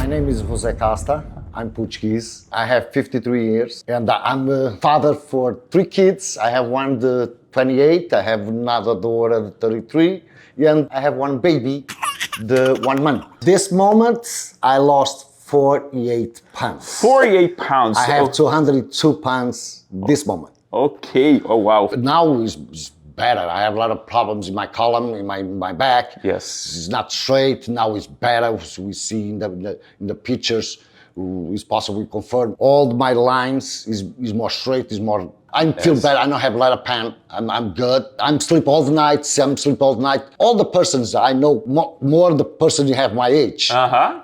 My name is Jose Costa. I'm Portuguese. I have 53 years and I'm a father for 3 kids. I have one 28, I have another daughter 33, and I have one baby, the 1 month. This moment, I lost 48 pounds. 48 pounds. I have 202 pounds this moment. Okay, oh wow. Now it's better. I have a lot of problems in my column, in my back. Yes. It's not straight. Now it's better. So we see in the pictures. It's possible we confirm. All my lines is more straight. Is more. I feel better. I don't have a lot of pain. I'm good. I'm sleep all the night. Some sleep all the night. All the persons I know, more the person you have my age.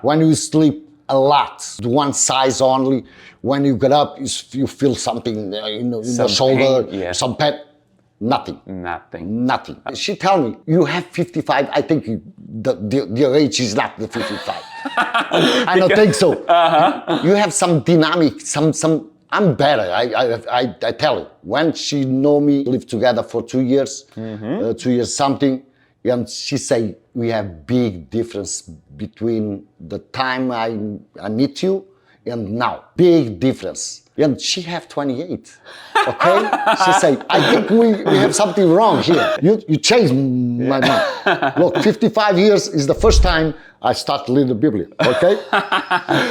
When you sleep a lot, one size only. When you get up, you feel something in the shoulder, pain, some pain. Nothing. She tell me, you have 55. I think your age is not the 55. I don't think so. You have some dynamic, I'm better. I tell you. When she know me, live together for 2 years, 2 years something, and she say, we have big difference between the time I meet you and now. Big difference. And she have 28, okay? She say, I think we have something wrong here. You changed my mind. Look, 55 years is the first time I start reading the Bible, okay?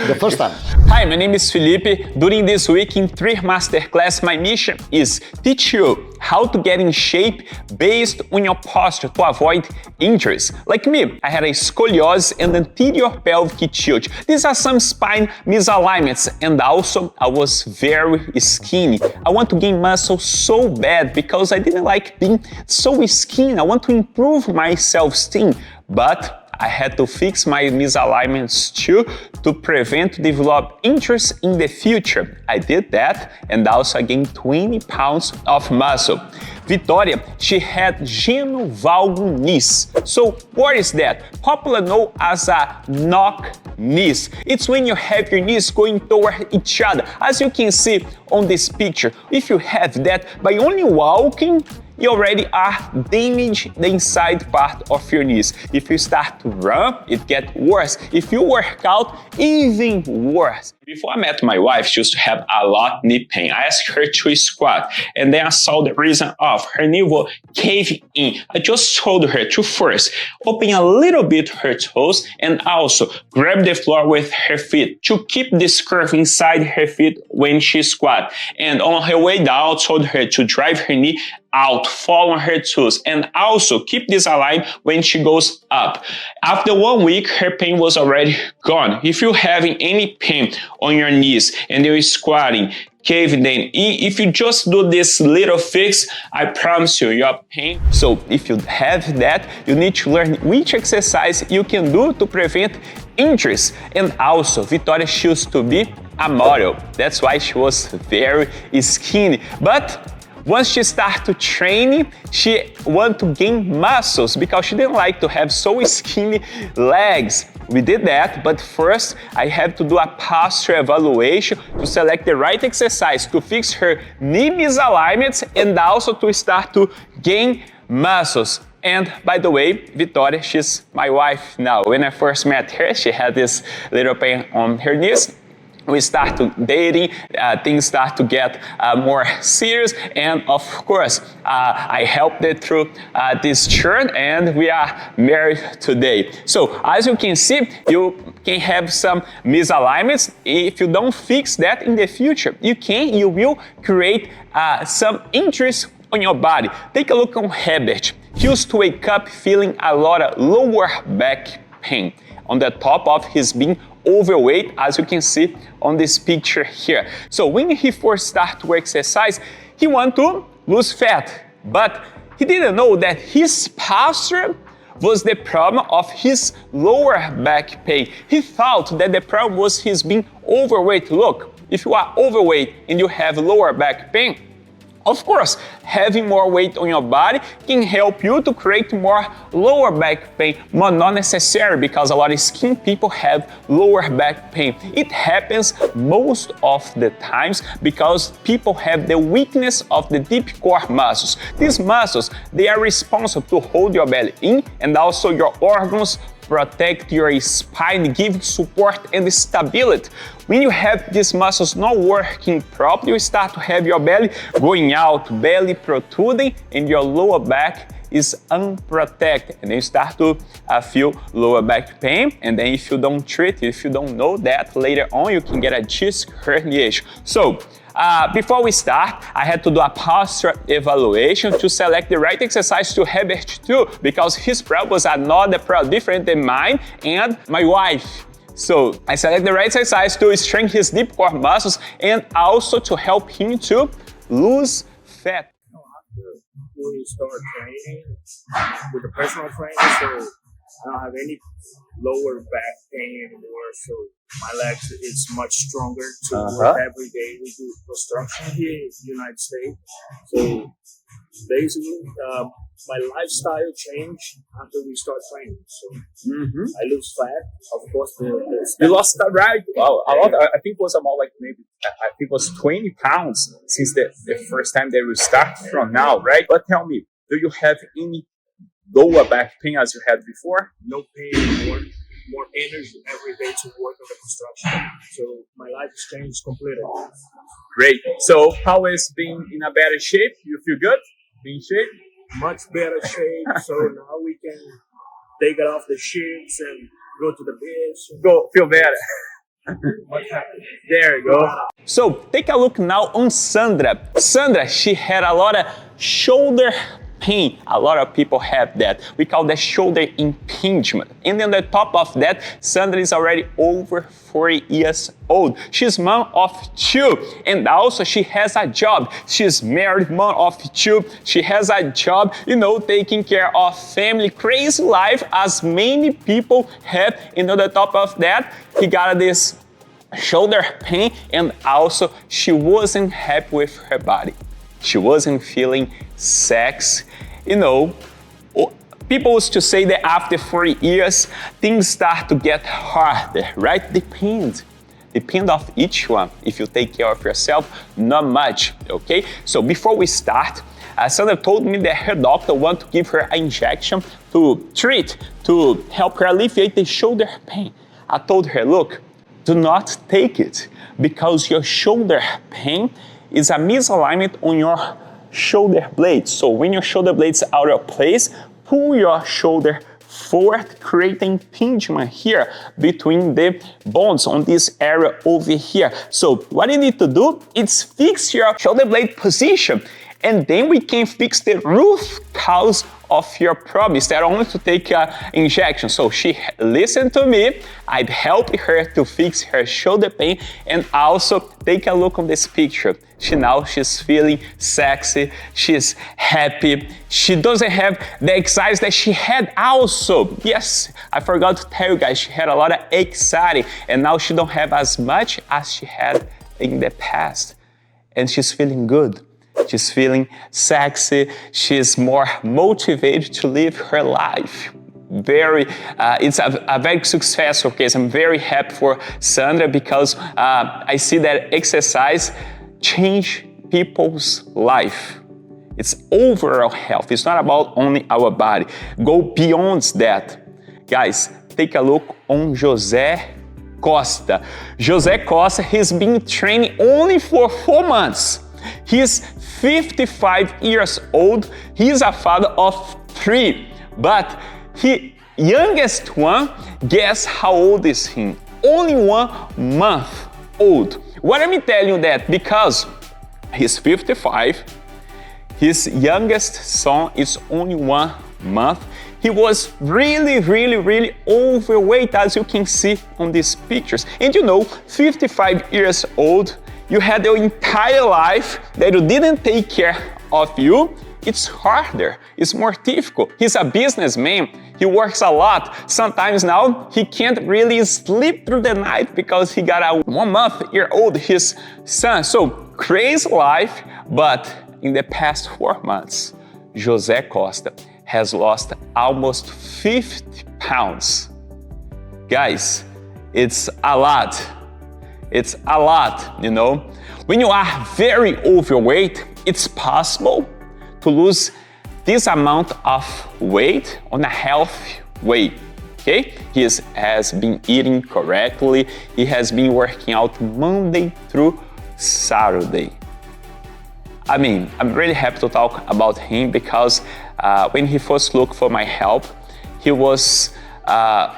The first time. Hi, my name is Felipe. During this week in 3 Masterclass, my mission is teach you how to get in shape based on your posture to avoid injuries. Like me, I had a scoliosis and anterior pelvic tilt. These are some spine misalignments, and also I was very skinny. I want to gain muscle so bad because I didn't like being so skinny. I want to improve my self-esteem, but I had to fix my misalignments too to prevent to develop injuries in the future. I did that and also I gained 20 pounds of muscle. Victoria, she had genovalgal knees. So what is that? Popularly known as a knock knees. It's when you have your knees going toward each other. As you can see on this picture, if you have that by only walking, you already are damaging the inside part of your knees. If you start to run, it gets worse. If you work out, even worse. Before I met my wife, she used to have a lot of knee pain. I asked her to squat, and then I saw the reason of her knee was caving in. I just told her to first open a little bit her toes and also grab the floor with her feet to keep this curve inside her feet when she squat. And on her way down, I told her to drive her knee out, fall on her toes, and also keep this aligned when she goes up. After 1 week, her pain was already gone. If you're having any pain on your knees and you're squatting, caving in, if you just do this little fix, I promise you, your pain. So if you have that, you need to learn which exercise you can do to prevent injuries. And also, Victoria used to be a model. That's why she was very skinny. But once she started training, she wanted to gain muscles because she didn't like to have so skinny legs. We did that, but first I had to do a posture evaluation to select the right exercise to fix her knee misalignments and also to start to gain muscles. And by the way, Victoria, she's my wife now. When I first met her, she had this little pain on her knees. We start to dating, things start to get more serious, and of course, I helped her through this journey, and we are married today. So, as you can see, you can have some misalignments. If you don't fix that in the future, you will create some injuries on your body. Take a look on Herbert. He used to wake up feeling a lot of lower back pain on the top of his being overweight, as you can see on this picture here. So when he first started to exercise, he wanted to lose fat, but he didn't know that his posture was the problem of his lower back pain. He thought that the problem was his being overweight. Look, if you are overweight and you have lower back pain, of course, having more weight on your body can help you to create more lower back pain, but not necessary because a lot of skinny people have lower back pain. It happens most of the times because people have the weakness of the deep core muscles. These muscles, they are responsible to hold your belly in and also your organs protect your spine, give support and stability. When you have these muscles not working properly, you start to have your belly going out, belly protruding, and your lower back is unprotected, and then you start to feel lower back pain. And then if you don't treat it, if you don't know that, later on you can get a disc herniation. So before we start, I had to do a postural evaluation to select the right exercise to Herbert too, because his problem was another problem different than mine and my wife. So I select the right exercise to strengthen his deep core muscles and also to help him to lose fat. We start training with a personal trainer, so I don't have any lower back pain anymore. So my legs is much stronger to work every day. We do construction here in the United States. So basically, my lifestyle changed after we start training. So I lose fat, of course. You lost that, right? Wow, a lot. I think it was about like maybe, I think it was 20 pounds since the first time that we start from now, right? But tell me, do you have any lower back pain as you had before? No pain anymore. More energy every day to work on the construction. So my life has changed completely. Great. So how is being in a better shape? You feel good? Being in shape? Much better shape. So now we can take it off the sheets and go to the beach. Go feel better. There you go. So take a look now on Sandra. Sandra, she had a lot of shoulder pain. A lot of people have that. We call that shoulder impingement. And then on the top of that, Sandra is already over 40 years old. She's mom of 2, and also she has a job. She's married, mom of 2. She has a job, you know, taking care of family. Crazy life as many people have. And on the top of that, he got this shoulder pain, and also she wasn't happy with her body. She wasn't feeling sexy. You know, people used to say that after 40 years, things start to get harder, right? Depend of each one. If you take care of yourself, not much, okay? So before we start, Sandra told me that her doctor wants to give her an injection to help her alleviate the shoulder pain. I told her, look, do not take it because your shoulder pain is a misalignment on your shoulder blades. So when your shoulder blades are out of place, pull your shoulder forward, create an impingement here between the bones on this area over here. So what you need to do is fix your shoulder blade position, and then we can fix the root cause of your problem instead of only to take an injection. So she listened to me. I'd help her to fix her shoulder pain, and also take a look on this picture. She's feeling sexy, she's happy, she doesn't have the anxiety that she had also. Yes, I forgot to tell you guys, she had a lot of anxiety, and now she don't have as much as she had in the past. And she's feeling good. She's feeling sexy, she's more motivated to live her life. It's a very successful case. I'm very happy for Sandra because I see that exercise change people's life. It's overall health. It's not about only our body. Go beyond that. Guys, take a look on José Costa. José Costa, he's been training only for 4 months. He's 55 years old. He's a father of 3, but he youngest one, guess how old is he? Only 1 month old. Why am I telling you that? Because he's 55, his youngest son is only 1 month. He was really overweight, as you can see on these pictures. And you know, 55 years old, you had your entire life that you didn't take care of you. It's harder, it's more difficult. He's a businessman, he works a lot. Sometimes now he can't really sleep through the night because he got a 1-month-old, his son. So crazy life, but in the past 4 months, José Costa has lost almost 50 pounds. Guys, it's a lot. It's a lot, you know. When you are very overweight, it's possible to lose this amount of weight on a healthy way. okay? He has been eating correctly. He has been working out Monday through Saturday. I mean, I'm really happy to talk about him because when he first looked for my help, he was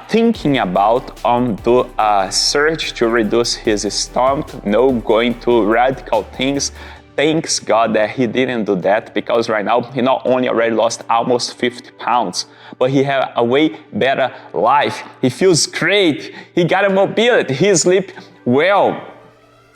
thinking about do a surgery to reduce his stomach, going to radical things. Thanks God that he didn't do that, because right now he not only already lost almost 50 pounds, but he has a way better life. He feels great. He got a mobility. He sleeps well.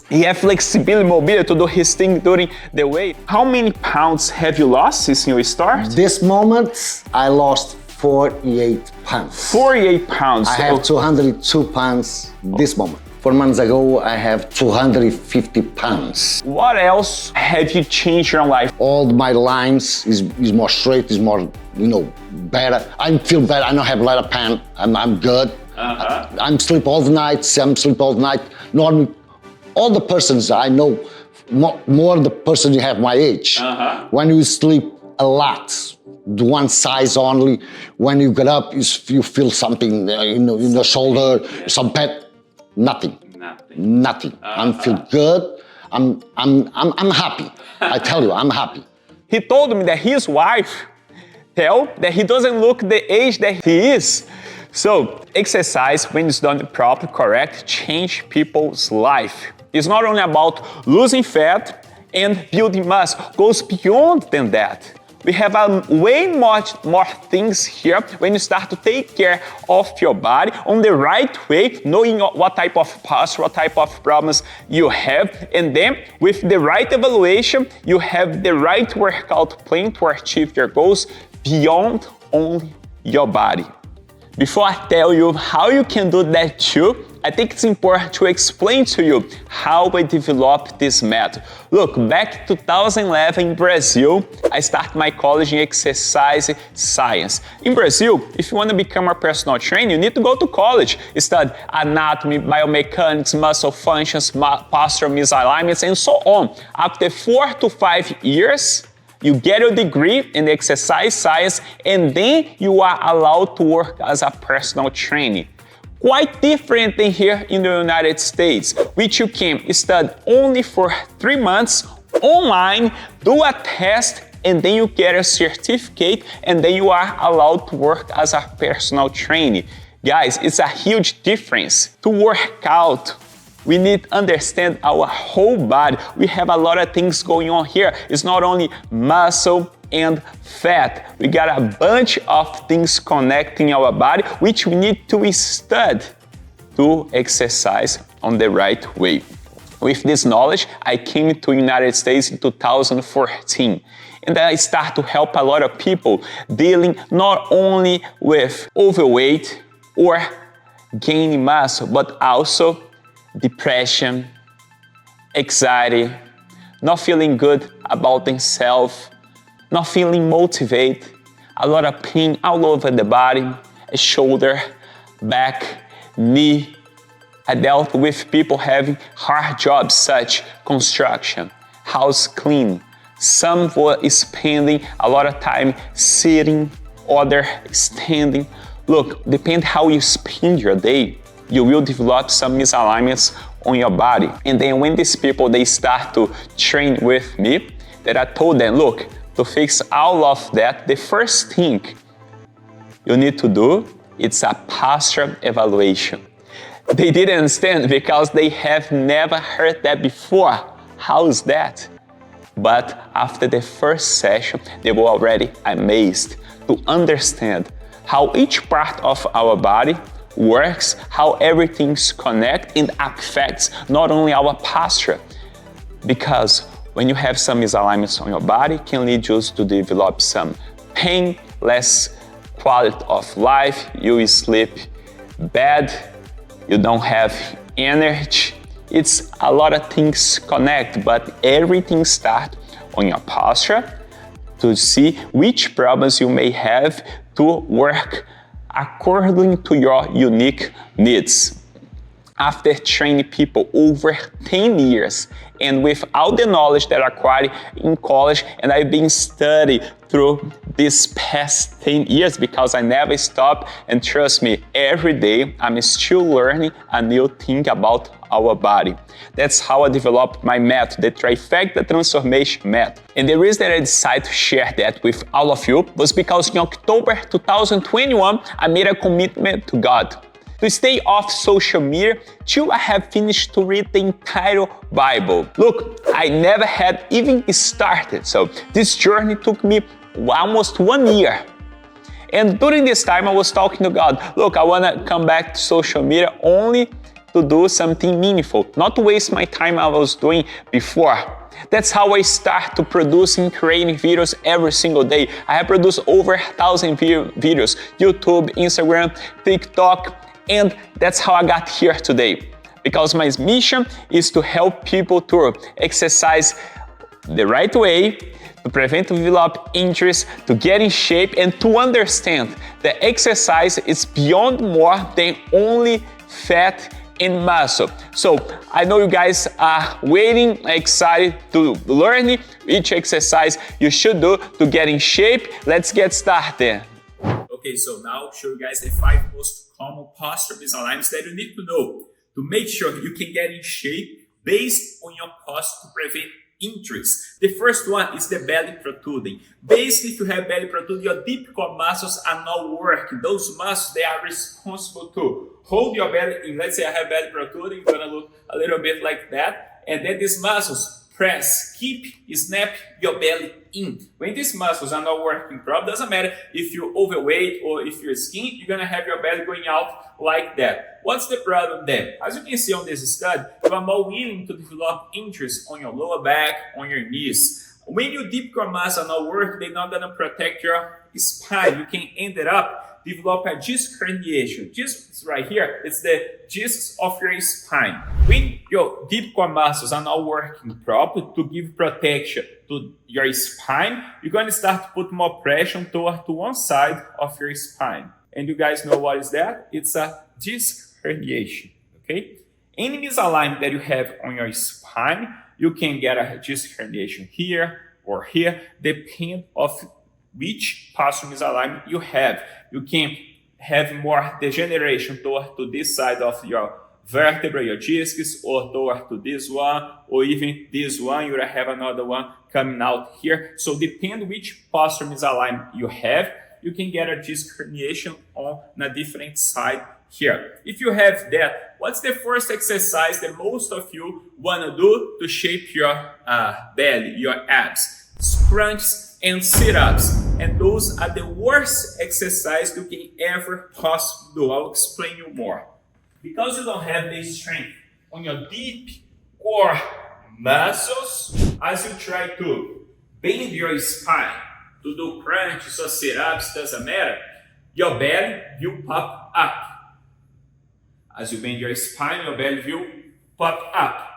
He has flexibility, mobility to do his thing during the weight. How many pounds have you lost since you start? This moment, I lost 48 pounds. 48 pounds. I have 202 pounds this moment. 4 months ago, I have 250 pounds. What else have you changed your life? All my lines is more straight, is more, better. I feel better. I don't have a lot of pain. I'm good. I'm sleep all the night. Normally, all the persons I know, more the person you have my age. When you sleep a lot, one size only, when you get up, you feel something in your shoulder, some pain. Nothing. I feel good. I'm happy. I tell you, I'm happy. He told me that his wife tell that he doesn't look the age that he is. So exercise, when it's done properly, correct, change people's life. It's not only about losing fat and building muscle. It goes beyond than that. We have way more things here when you start to take care of your body on the right way, knowing what type of posture, what type of problems you have, and then with the right evaluation, you have the right workout plan to achieve your goals beyond only your body. Before I tell you how you can do that too, I think it's important to explain to you how I developed this method. Look, back in 2011 in Brazil, I started my college in exercise science. In Brazil, if you want to become a personal trainer, you need to go to college, study anatomy, biomechanics, muscle functions, postural misalignments, and so on. After 4 to 5 years, you get your degree in exercise science, and then you are allowed to work as a personal trainer. Quite different than here in the United States, which you can study only for 3 months online, do a test, and then you get a certificate, and then you are allowed to work as a personal trainer. Guys, it's a huge difference. To work out, we need to understand our whole body. We have a lot of things going on here. It's not only muscle and fat. We got a bunch of things connecting our body, which we need to study to exercise on the right way. With this knowledge, I came to the United States in 2014. And I start to help a lot of people dealing not only with overweight or gaining muscle, but also depression, anxiety, not feeling good about themselves, not feeling motivated, a lot of pain all over the body, shoulder, back, knee. I dealt with people having hard jobs such construction, house cleaning. Some were spending a lot of time sitting, other standing. Look, depending how you spend your day, you will develop some misalignments on your body. And then when these people, they start to train with me, that I told them, look, to fix all of that, the first thing you need to do, it's a posture evaluation. They didn't understand because they have never heard that before. How is that? But after the first session, they were already amazed to understand how each part of our body works, how everything's connected and affects not only our posture. Because when you have some misalignments on your body, it can lead you to develop some pain, less quality of life, you sleep bad, you don't have energy. It's a lot of things connect, but everything starts on your posture to see which problems you may have to work according to your unique needs. after training people over 10 years and with all the knowledge that I acquired in college, and I've been studying through these past 10 years because I never stop, and trust me, every day I'm still learning a new thing about our body. That's how I developed my method, the Trifecta Transformation Method. And the reason that I decided to share that with all of you was because in October 2021, I made a commitment to God to stay off social media till I have finished to read the entire Bible. Look, I never had even started, so this journey took me almost 1 year. And during this time, I was talking to God, look, I wanna come back to social media only to do something meaningful, not to waste my time I was doing before. That's how I start to producing, creating videos every single day. I have produced over 1,000 videos, YouTube, Instagram, TikTok, and that's how I got here today. Because my mission is to help people to exercise the right way, to prevent and develop injuries, to get in shape, and to understand that exercise is beyond more than only fat and muscle. So I know you guys are waiting, excited to learn each exercise you should do to get in shape. Let's get started. Okay, so now I'll show you guys the 5 most common postural misalignments that you need to know to make sure you can get in shape based on your posture to prevent injuries. The first one is the belly protruding. Basically, if you have belly protruding, your deep core muscles are not working. Those muscles, they are responsible to hold your belly in. Let's say I have belly protruding, gonna look a little bit like that. And then these muscles press, keep, snap your belly in. When these muscles are not working properly, doesn't matter if you're overweight or if you're skinny, you're gonna have your belly going out like that. What's the problem then? As you can see on this study, you are more willing to develop injuries on your lower back, on your knees. When your deep core muscles are not working, they're not gonna protect your spine. You can end up develop a disc herniation. Disc is right here. It's the discs of your spine. When your deep core muscles are not working properly to give protection to your spine, you're going to start to put more pressure toward to one side of your spine. And you guys know what is that? It's a disc herniation. Okay? Any misalignment that you have on your spine, you can get a disc herniation here or here, depending of which postural misalignment you have. You can have more degeneration toward to this side of your vertebra, your discs, or toward to this one, or even this one, you will have another one coming out here. So depend which postural misalignment you have, you can get a disc herniation on a different side here. If you have that, what's the first exercise that most of you want to do to shape your belly, your abs? Crunches and sit-ups, and those are the worst exercise you can ever possibly do. I'll explain you more. Because you don't have the strength on your deep core muscles, as you try to bend your spine to do crunches or sit-ups, doesn't matter, your belly will pop up. As you bend your spine, your belly will pop up.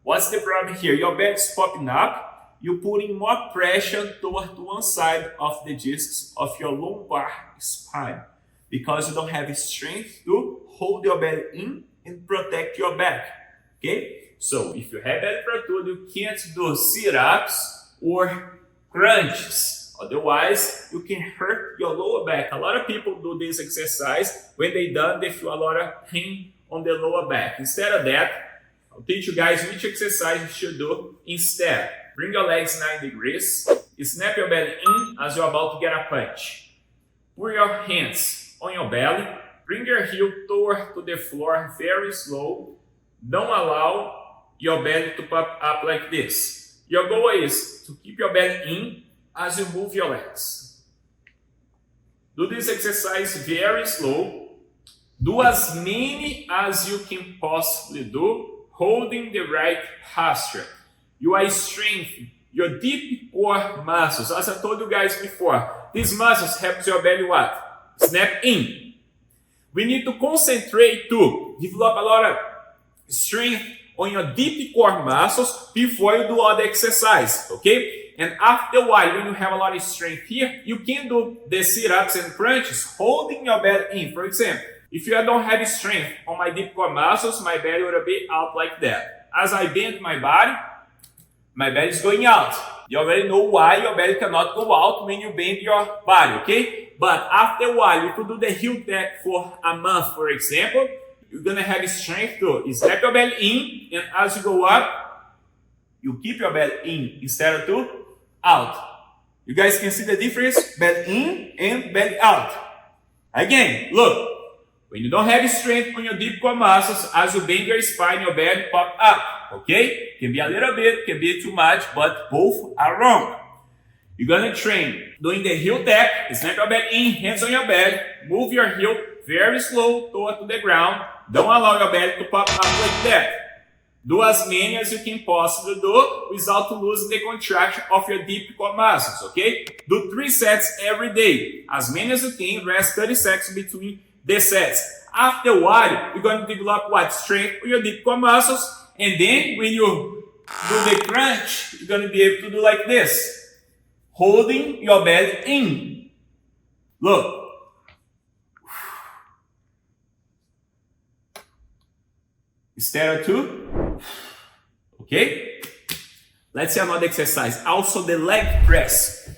What's the problem here? Your belly is popping up, you're putting more pressure toward one side of the discs of your lumbar spine because you don't have strength to hold your belly in and protect your back. Okay? So if you have belly protrusion, you can't do sit-ups or crunches. Otherwise, you can hurt your lower back. A lot of people do this exercise. When they done, they feel a lot of pain on the lower back. Instead of that, I'll teach you guys which exercise you should do instead. Bring your legs 9 degrees. Snap your belly in as you're about to get a punch. Put your hands on your belly. Bring your heel toward to the floor very slow. Don't allow your belly to pop up like this. Your goal is to keep your belly in as you move your legs. Do this exercise very slow. Do as many as you can possibly do, holding the right posture. You are strengthening your deep core muscles. As I told you guys before, these muscles help your belly what? Snap in. We need to concentrate to develop a lot of strength on your deep core muscles before you do all the exercise, okay? And after a while, when you have a lot of strength here, you can do the sit-ups and crunches holding your belly in. For example, if you don't have strength on my deep core muscles, my belly will be out like that. As I bend my belly is going out. You already know why your belly cannot go out when you bend your body, okay? But after a while, you could do the heel tap for a month, for example. You're gonna have strength to snap your belly in, and as you go up, you keep your belly in instead of to out. You guys can see the difference, belly in and belly out. Again, look, when you don't have strength on your deep core muscles, as you bend your spine, your belly pop up, okay? Can be a little bit, can be too much, but both are wrong. You're gonna train doing the heel tap, snap your belly in, hands on your belly, move your heel very slow toward the ground. Don't allow your belly to pop up like that. Do as many as you can possibly do without losing the contraction of your deep core muscles, okay? Do 3 sets every day. As many as you can, rest 30 seconds between the sets. After a while, you're going to develop what? Strength on your deep core muscles. And then when you do the crunch, you're going to be able to do like this. Holding your belly in. Look. Instead of 2. Okay? Let's see another exercise. Also the leg press.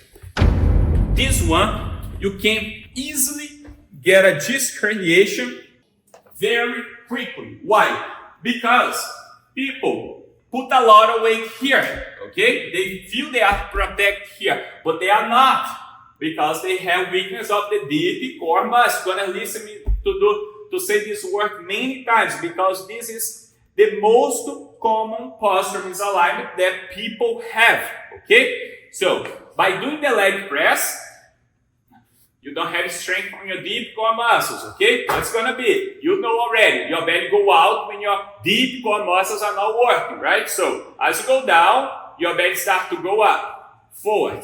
This one, you can easily get a disc herniation very quickly. Why? Because people put a lot of weight here, okay? They feel they are protected here, but they are not, because they have weakness of the deep core muscle. You're gonna listen me to say this word many times, because this is the most common postural misalignment that people have, okay? So, by doing the leg press, you don't have strength on your deep core muscles, okay? What's gonna be? You know already, your belly go out when your deep core muscles are not working, right? So, as you go down, your belly starts to go up, forward.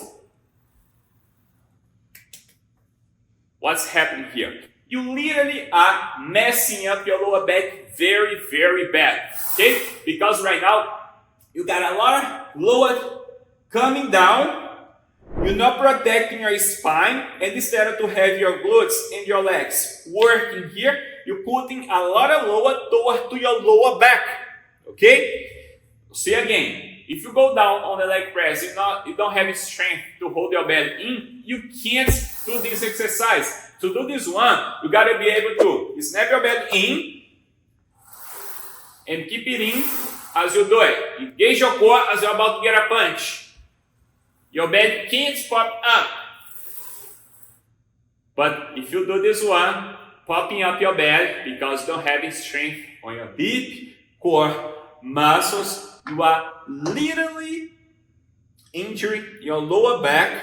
What's happening here? You literally are messing up your lower back very, very bad, okay? Because right now, you got a lot of lower coming down. You're not protecting your spine, and instead of to have your glutes and your legs working here, you're putting a lot of lower toward to your lower back, okay? See again, if you go down on the leg press, you don't have strength to hold your belly in, you can't do this exercise. To do this one, you gotta be able to snap your belly in and keep it in as you do it. Engage your core as you're about to get a punch. Your belly can't pop up. But if you do this one, popping up your belly because you don't have strength on your deep core muscles, you are literally injuring your lower back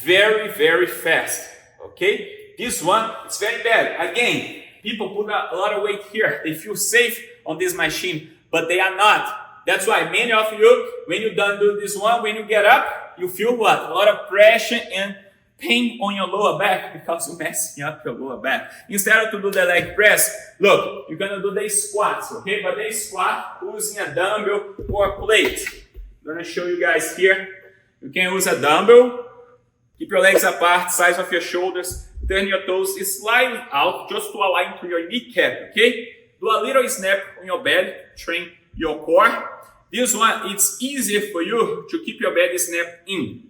very, very fast. Okay? This one, it's very bad. Again, people put a lot of weight here. They feel safe on this machine, but they are not. That's why many of you, when you done do this one, when you get up, you feel what? A lot of pressure and pain on your lower back because you're messing up your lower back. Instead of to do the leg press, look, you're gonna do the squats, okay? But they squat using a dumbbell or a plate. I'm gonna show you guys here. You can use a dumbbell. Keep your legs apart, size of your shoulders. Turn your toes slightly out just to align to your kneecap, okay? Do a little snap on your belly, train your core. This one, it's easier for you to keep your belly snapped in.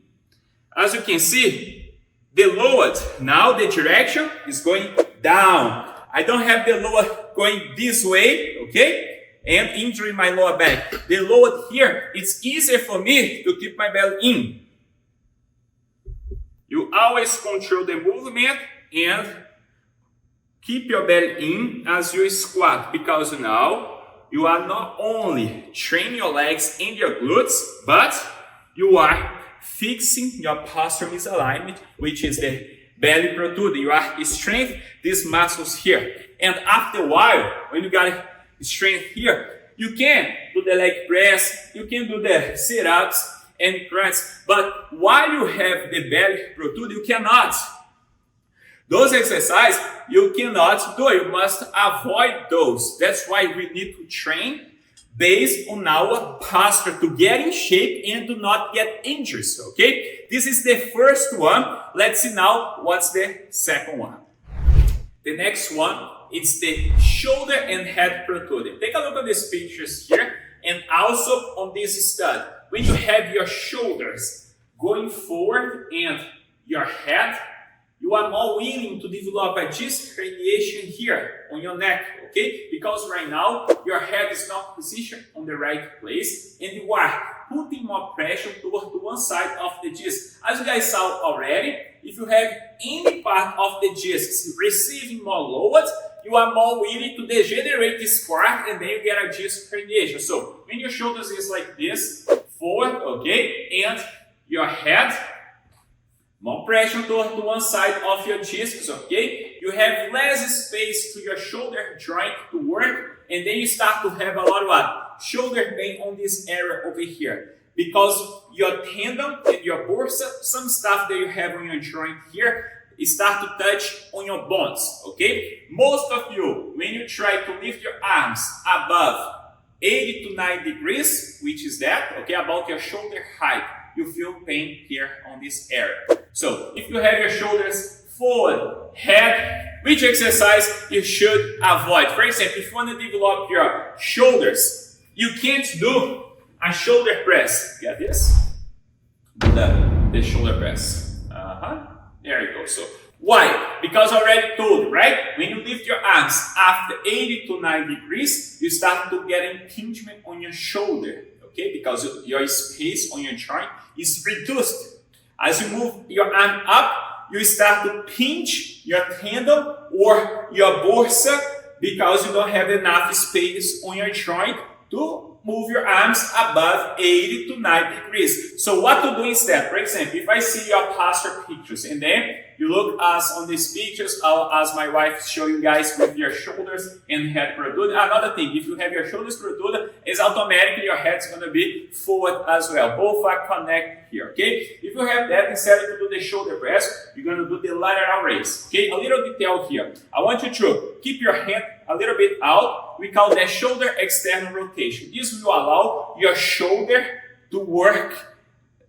As you can see, the lowered, now the direction is going down. I don't have the lower going this way, okay? And injuring my lower back. The lowered here, it's easier for me to keep my belly in. You always control the movement and keep your belly in as you squat, because now you are not only training your legs and your glutes, but you are fixing your postural misalignment, which is the belly protruding. You are strengthening these muscles here. And after a while, when you got strength here, you can do the leg press, you can do the sit-ups and crunches, but while you have the belly protruding, you cannot. Those exercises, you cannot do. You must avoid those. That's why we need to train based on our posture to get in shape and do not get injured, okay? This is the first one. Let's see now what's the second one. The next one, it's the shoulder and head protruding. Take a look at these pictures here and also on this stud. When you have your shoulders going forward and your head, you are more willing to develop a disc herniation here on your neck, okay? Because right now, your head is not positioned on the right place and you are putting more pressure toward one side of the disc. As you guys saw already, if you have any part of the discs receiving more load, you are more willing to degenerate this part and then you get a disc herniation. So when your shoulders is like this, forward, okay, and your head, more pressure toward one side of your discs, okay? You have less space to your shoulder joint to work, and then you start to have a lot of what? Shoulder pain on this area over here. Because your tendon and your bursa, some stuff that you have on your joint here, start to touch on your bones, okay? Most of you, when you try to lift your arms above 80 to 90 degrees, which is that, okay, about your shoulder height, you feel pain here on this area. So if you have your shoulders forward, head, which exercise you should avoid? For example, if you want to develop your shoulders, you can't do a shoulder press. Get this? The shoulder press. There you go. So why? Because I already told, right? When you lift your arms after 80 to 90 degrees, you start to get impingement on your shoulder. Okay, because your space on your joint is reduced. As you move your arm up, you start to pinch your tendon or your bursa because you don't have enough space on your joint to move your arms above 80 to 90 degrees. So what to do instead? For example, if I see your posture pictures and then you look as on these pictures, as my wife show you guys with your shoulders and head protruded. Another thing, if you have your shoulders protruded, it's automatically your head's going to be forward as well. Both are connected here, okay? If you have that, instead of do the shoulder press, you're going to do the lateral raise, okay? A little detail here. I want you to keep your hand a little bit out. We call that shoulder external rotation. This will allow your shoulder to work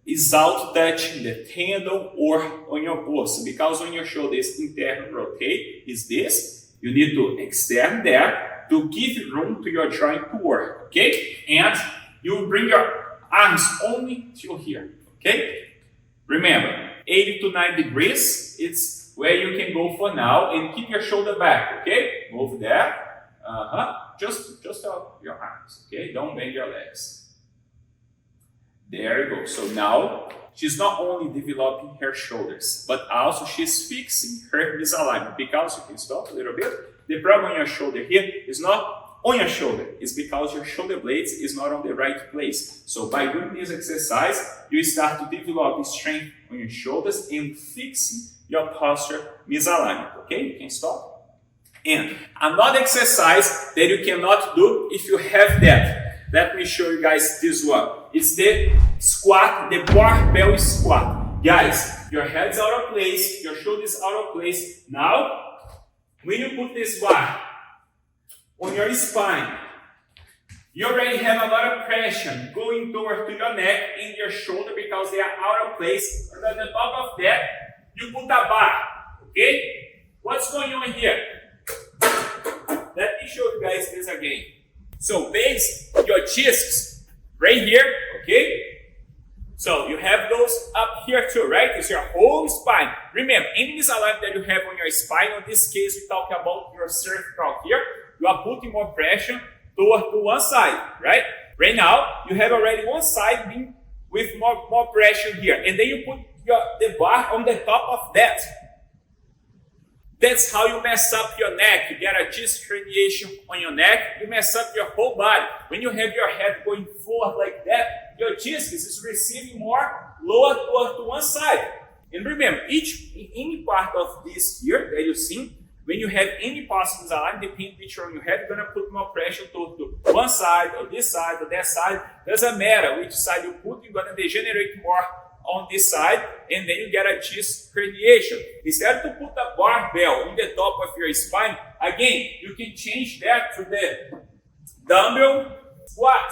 without touching the tendon or on your bursa. Because when your shoulder is internal rotate, is this, you need to extend that to give room to your joint to work, okay? And you bring your arms only till here, okay? Remember, 80 to 90 degrees, it's where you can go for now, and keep your shoulder back, okay? Move that. Just out your arms, okay? Don't bend your legs. There you go. So now, she's not only developing her shoulders, but also she's fixing her misalignment. Because you can stop a little bit. The problem on your shoulder here is not on your shoulder. It's because your shoulder blades is not on the right place. So by doing this exercise, you start to develop strength on your shoulders and fixing your posture misalignment. Okay? You can stop. And another exercise that you cannot do if you have that. Let me show you guys this one. It's the squat, the barbell squat. Guys, your head's out of place, your shoulder's out of place. Now, when you put this bar on your spine, you already have a lot of pressure going toward to your neck and your shoulder because they are out of place. And on the top of that, you put a bar. Okay? What's going on here? Let me show you guys this again. So base your discs right here, okay? So you have those up here too, right? It's your whole spine. Remember, any misalignment that you have on your spine, in this case, we talk about your cervical here, you are putting more pressure toward to one side, right? Right now, you have already one side being with more pressure here, and then you put the bar on the top of that. That's how you mess up your neck. You get a disc herniation on your neck. You mess up your whole body. When you have your head going forward like that, your disc is receiving more lower toward to one side. And remember, any part of this here that you see, when you have any possible misalignment, depending which on your head, you're going to put more pressure toward to one side or this side or that side. Doesn't matter which side you put, you're going to degenerate more on this side, and then you get a disc herniation. Instead to put a barbell in the top of your spine, again, you can change that to the dumbbell squat.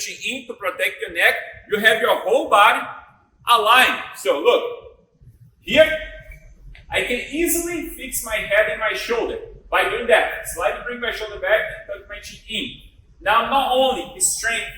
chin in to protect your neck. You have your whole body aligned. So look, here, I can easily fix my head and my shoulder by doing that. Slightly bring my shoulder back and tuck my chin in. Now, not only strengthen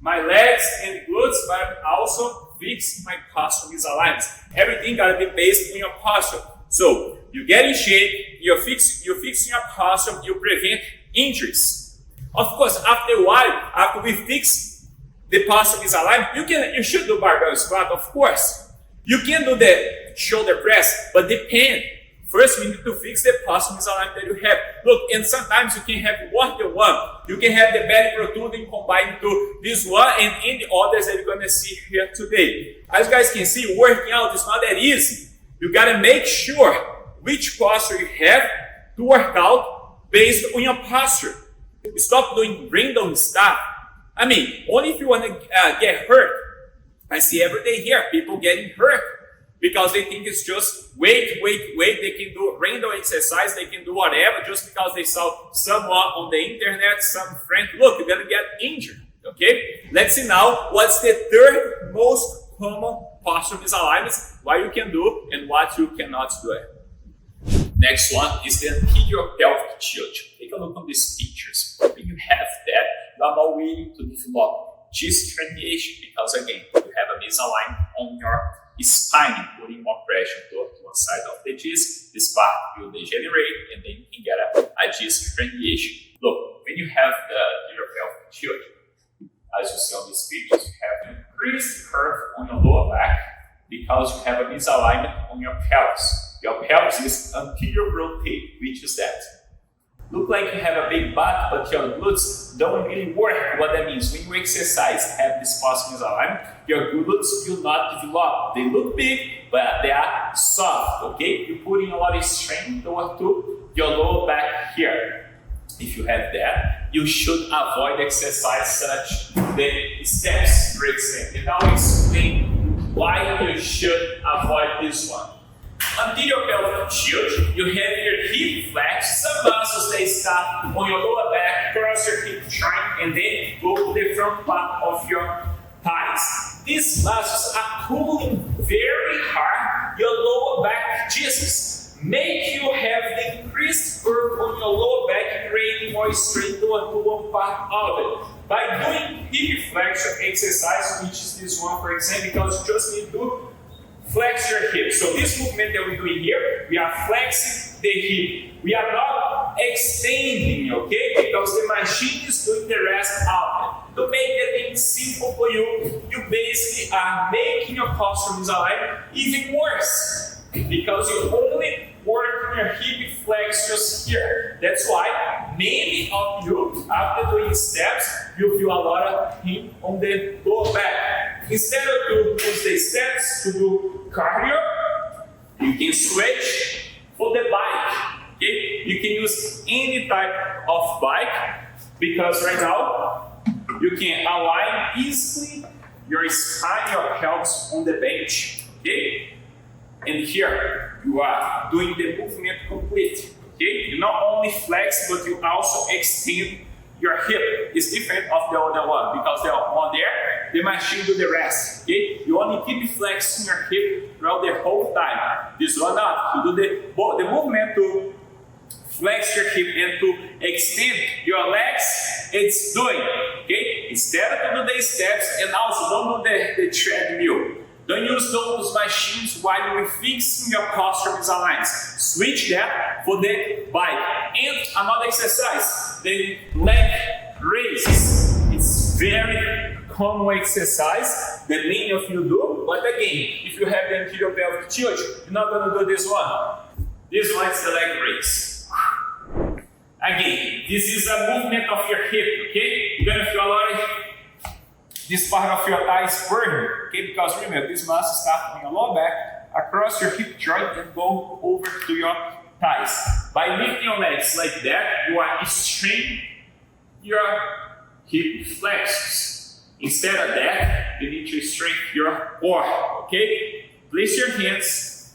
my legs and glutes, but also fix my postural misalignments. Everything gotta be based on your posture. So, you get in shape, you're fixing your posture, you prevent injuries. Of course, after a while, after we fix the postural misalignment, you should do barbell squat, of course. You can do the shoulder press, but depend. First, we need to fix the postural misalignment that you have. Look, and sometimes you can have more than one. You can have the belly protruding combined to this one and the others that you're going to see here today. As you guys can see, working out is not that easy. You got to make sure which posture you have to work out based on your posture. Stop doing random stuff. I mean, only if you want to get hurt. I see every day here people getting hurt because they think it's just weight. They can do random exercise, they can do whatever just because they saw someone on the internet, some friend. Look, you're gonna get injured. Okay? Let's see now what's the third most common postural misalignments, what you can do and what you cannot do. Next one is the anterior pelvic tilt. Take a look on these pictures. When you have that, you are more willing to develop disc herniation because again, you have a misalignment on your spine, putting more pressure to one side of the disc. This part will degenerate and then you can get a disc herniation. Look, when you have the anterior pelvic tilt, as you see on these pictures, you have an increased curve on your lower back because you have a misalignment on your pelvis. Your pelvis is anterior rotate, which is that. Look like you have a big butt, but your glutes don't really work. What that means, when you exercise, have this postural misalignment, your glutes will not develop. They look big, but they are soft, okay? You're putting a lot of strain to your lower back here. If you have that, you should avoid exercise such the steps, for example. And I'll explain why you should avoid this one. Anterior pelvic tilt, you have your hip flex, some muscles they start on your lower back, cross your hip joint, and then go to the front part of your thighs. These muscles are pulling very hard your lower back discs. Make you have the increased curve on your lower back, creating more strain to one part of it. By doing hip flexion exercise, which is this one, for example, because you just need to flex your hip. So this movement that we're doing here, we are flexing the hip. We are not extending, okay? Because the machine is doing the rest of it. To make the thing simple for you, you basically are making your postural misalignment even worse. Because you only work on your hip flexors here. That's why many of you, after doing steps, you feel a lot of pain on the lower back. Instead of to use the steps to do cardio, you can switch for the bike. Okay? You can use any type of bike because right now you can align easily your spine, your pelvis on the bench. Okay? And here you are doing the movement complete. Okay? You not only flex, but you also extend your hip. It's different of the other one because the one there, the machine do the rest. Okay? You only keep flexing your hip throughout the whole time. This one not. You do the movement to flex your hip and to extend your legs. It's doing. Okay? Instead of do the steps and also don't do the treadmill. Don't use those machines while you're fixing your postural misalignments. Switch that for the bike. And another exercise, the leg raises. It's very common exercise that many of you do. But again, if you have the anterior pelvic tilt, you're not going to do this one. This one is the leg raise. Again, this is a movement of your hip, okay? You're going to feel a lot of this part of your thigh is burning, okay? Because remember, this muscle starts on your lower back, across your hip joint, and go over to your thighs. By lifting your legs like that, you are straining your hip flexors. Instead of that, you need to straighten your core, okay? Place your hands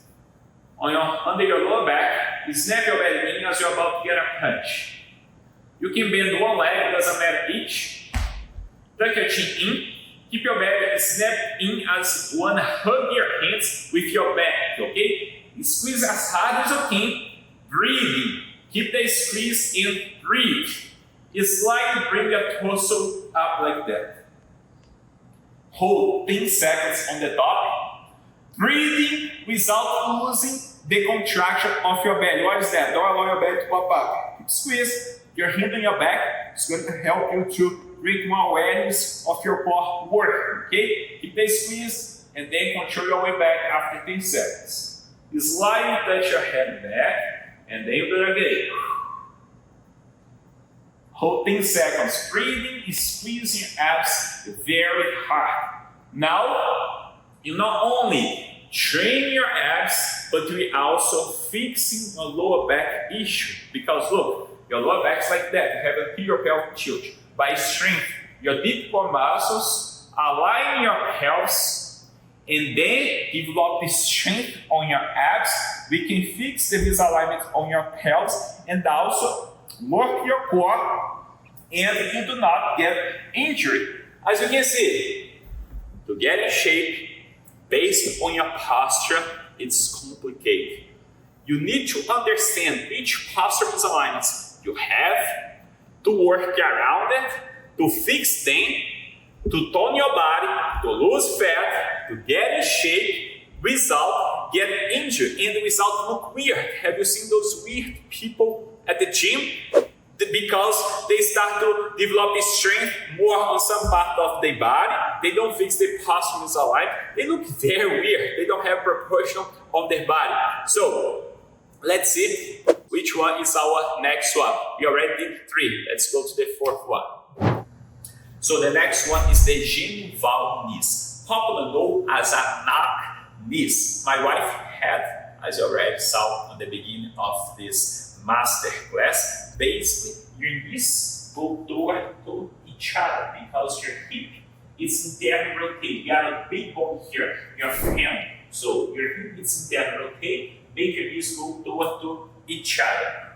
under your lower back, snap your belly in as you're about to get a punch. You can bend one leg, doesn't matter each. Tuck your chin in. Keep your belly snapped in as one. Hug your hands with your back, okay? Squeeze as hard as you can. Breathing. Keep the squeeze and breathe. Slightly bring your torso up like that. Hold 10 seconds on the top. Breathing without losing the contraction of your belly. What is that? Don't allow your belly to pop up. Keep squeeze. Your hand on your back is going to help you to bring more awareness of your core work. Okay? Keep the squeeze and then control your way back after 10 seconds. Slightly touch your head back and then do it again. Hold 10 seconds. Breathing, squeezing your abs very hard. Now, you not only train your abs, but we also fixing a lower back issue. Because look, your lower back is like that. You have a your pelvic tilt. By strength, your deep core muscles, align your pelvis, and then develop the strength on your abs. We can fix the misalignment on your pelvis and also work your core, and you do not get injured. As you can see, to get in shape based on your posture, it's complicated. You need to understand which posture misalignments you have, to work around it, to fix them, to tone your body, to lose fat, to get in shape without getting injured and without look weird. Have you seen those weird people at the gym? Because they start to develop strength more on some part of their body. They don't fix the posture misalignment. They look very weird. They don't have proportion on their body. So let's see which one is our next one. We already did 3. Let's go to the 4th one. So the next one is the genital knees, popularly known as a knock knees. My wife had, as you already saw at the beginning of this masterclass, basically your knees go toward to each other because your hip is internally rotated. You got a big bone here, your family. So your hip is internally rotated. Make your knees go toward to each other.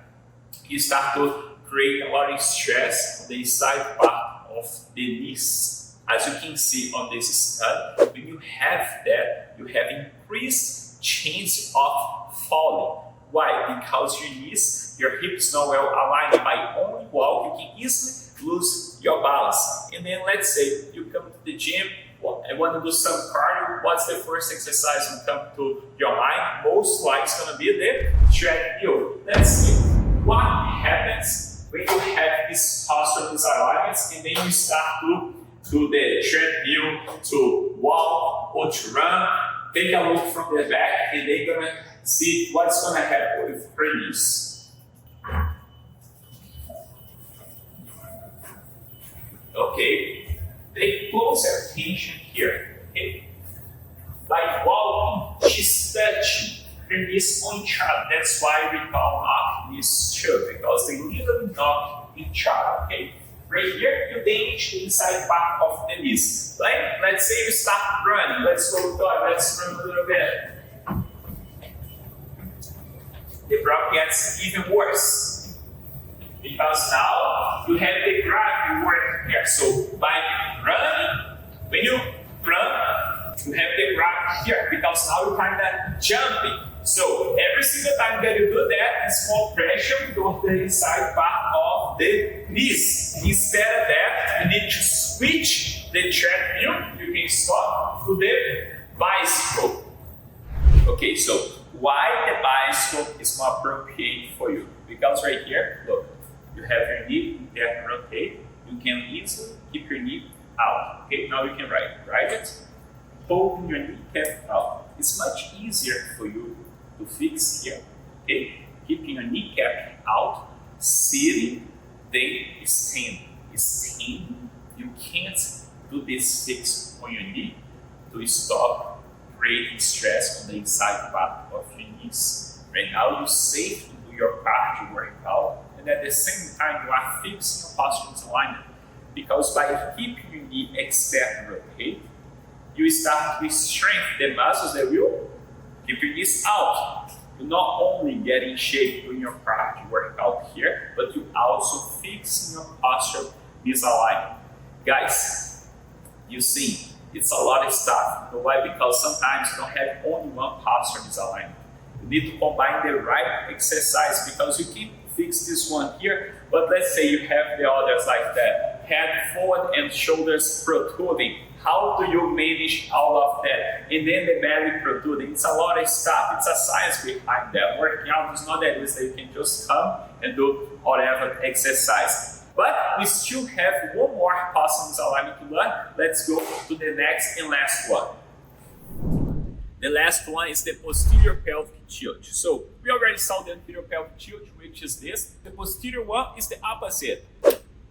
You start to create a lot of stress on the inside part of the knees. As you can see on this study, when you have that, you have increased chance of falling. Why? Because your knees, your hips not well aligned. By only walk, you can easily lose your balance. And then let's say you come to the gym, I want to do some cardio. What's the first exercise that come to your mind? Most likely it's going to be the treadmill. Let's see what happens when you have these postural misalignments and then you start to do the treadmill, to walk or to run. Take a look from the back and they're going to see what's going to happen with your knees. Okay. Pay close attention here, okay? By walking, she's touching her knees on each other. That's why we call knock knees too, because they literally knock each other, okay? Right here, you damage the inside part of the knees. Like, let's say you start running. Let's go, let's run a little bit. The problem gets even worse. Because now you have the gravity working here. So by running, when you run, you have the gravity here because now you're kind of jumping. So every single time that you do that, it's more pressure on the inside part of the knees. Instead of that, you need to switch the treadmill. You can stop to the bicycle. Okay, so why the bicycle is more appropriate for you? Because right here, look. You have your knee internally rotate. You can easily keep your knee out. Okay, now you can ride it. Holding your kneecap out. It's much easier for you to fix here. Okay, keeping your kneecap out, sitting, then standing. Standing, you can't do this fix on your knee to stop creating stress on the inside part of your knees. Right now, you're safe to do your cardio workout. And at the same time, you are fixing your postural misalignment. Because by keeping your knee externally rotated, you start to strengthen the muscles that will keep your knees out. You not only get in shape doing your cardio workout here, but you also fix your postural misalignment. Guys, You see, it's a lot of stuff. You know why? Because sometimes you don't have only one posture misalignment. You need to combine the right exercise because you can fix this one here, but let's say you have the others like that. Head forward and shoulders protruding. How do you manage all of that? And then the belly protruding. It's a lot of stuff. It's a science behind that. Working out is not that easy. You can just come and do whatever exercise. But we still have one more posture misalignment to learn. Let's go to the next and last one. The last one is the posterior pelvic tilt. So we already saw the anterior pelvic tilt, which is this. The posterior one is the opposite.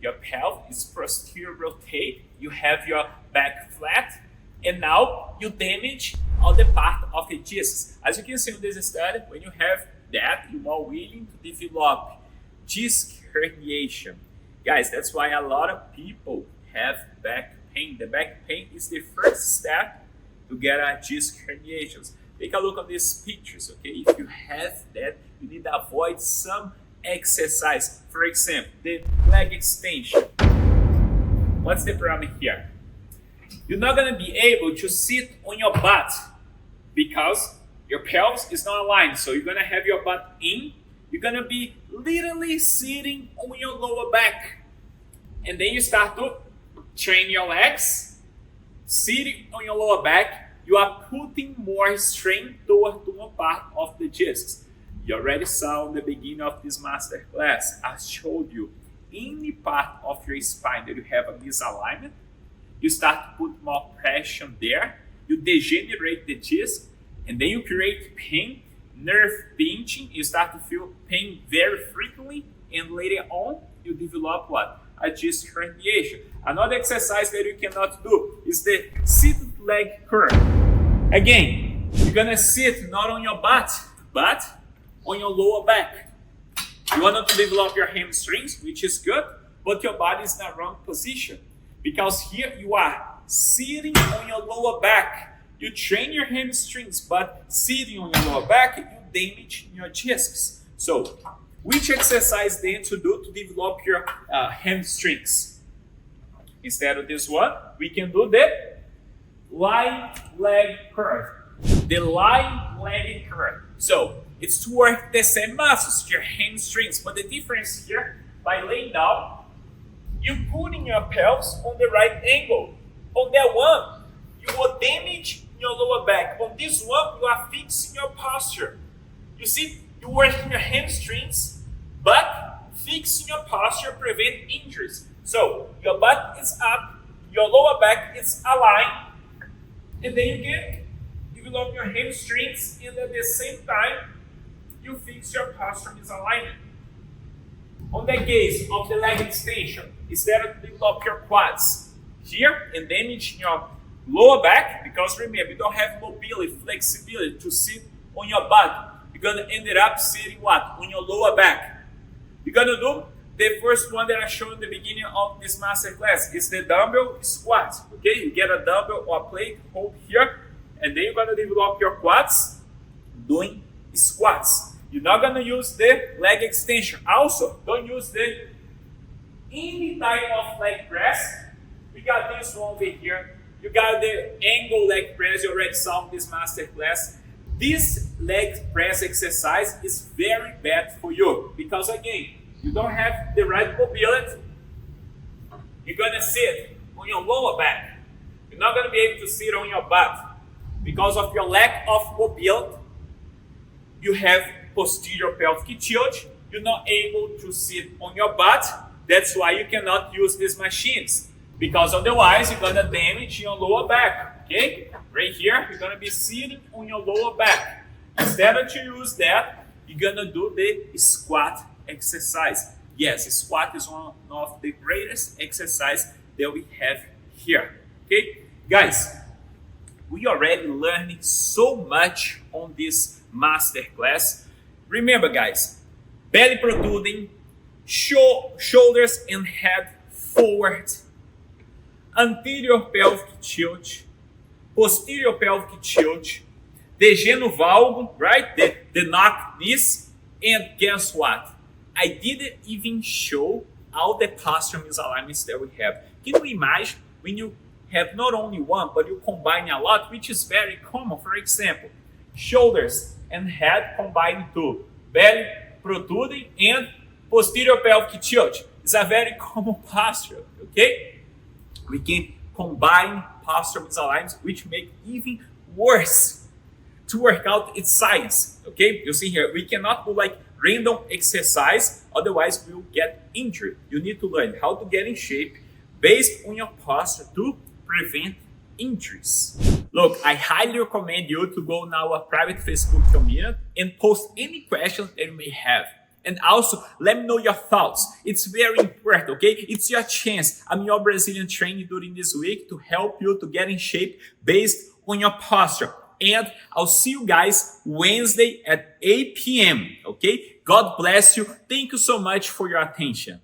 Your pelvis is posterior rotate. You have your back flat, and now you damage all the part of the discs. As you can see in this study, when you have that, you are willing to develop disc herniation. Guys, that's why a lot of people have back pain. The back pain is the first step to get a disc herniations. Take a look at these pictures, okay? If you have that, you need to avoid some exercise. For example, the leg extension. What's the problem here? You're not gonna be able to sit on your butt because your pelvis is not aligned. So you're gonna have your butt in, you're gonna be literally sitting on your lower back. And then you start to train your legs, sitting on your lower back, you are putting more strain toward one part of the discs. You already saw in the beginning of this masterclass, I showed you any part of your spine that you have a misalignment, you start to put more pressure there, you degenerate the disc, and then you create pain, nerve pinching, you start to feel pain very frequently, and later on, you develop what? A disc herniation. Another exercise that you cannot do is the seated leg curl. Again, you're gonna sit not on your butt, but on your lower back. You want to develop your hamstrings, which is good, but your body is in the wrong position. Because here you are sitting on your lower back. You train your hamstrings, but sitting on your lower back, you damage your discs. So, which exercise then to do to develop your hamstrings? Instead of this one, we can do the lying leg curl. The lying leg curl. So, it's to work the same muscles, your hamstrings, but the difference here, by laying down, you putting your pelvis on the right angle. On that one, you will damage your lower back. On this one, you are fixing your posture. You see, you're working your hamstrings, but fixing your posture prevent injuries. So, your butt is up, your lower back is aligned, and then you can develop your hamstrings, and at the same time, you fix your posture misalignment. On the case of the leg extension, instead of develop your quads here and damage your lower back, because remember, you don't have mobility, flexibility to sit on your butt. You're gonna end up sitting what? On your lower back. You're gonna do the first one that I showed in the beginning of this masterclass is the dumbbell squat. Okay, you get a dumbbell or a plate, hold here, and then you're gonna develop your quads doing squats. You're not gonna use the leg extension. Also, don't use any type of leg press. We got this one over here. You got the angle leg press. You already saw this masterclass. This leg press exercise is very bad for you because again, you don't have the right mobility. You're gonna sit on your lower back. You're not gonna be able to sit on your butt because of your lack of mobility. You have posterior pelvic tilt, you're not able to sit on your butt. That's why you cannot use these machines, because otherwise you're gonna damage your lower back. Okay, right here you're gonna be sitting on your lower back. Instead of to use that, you're gonna do the squat exercise. Yes, squat is one of the greatest exercise that we have here. Okay, guys, we already learned so much on this masterclass. Remember guys, belly protruding, shoulders and head forward, anterior pelvic tilt, posterior pelvic tilt, the genovalgus, right? The knock knees, and guess what? I didn't even show all the posture misalignments that we have. Can you imagine when you have not only one, but you combine a lot, which is very common. For example, shoulders and head combined to belly protruding and posterior pelvic tilt. It's a very common posture, okay? We can combine postural misalignments, which make even worse to work out its sides, okay? You see here, we cannot do like random exercise, otherwise we'll get injured. You need to learn how to get in shape based on your posture to prevent injuries. Look, I highly recommend you to go now our private Facebook community and post any questions that you may have. And also, let me know your thoughts. It's very important, okay? It's your chance. I'm your Brazilian trainer during this week to help you to get in shape based on your posture. And I'll see you guys Wednesday at 8 p.m., okay? God bless you. Thank you so much for your attention.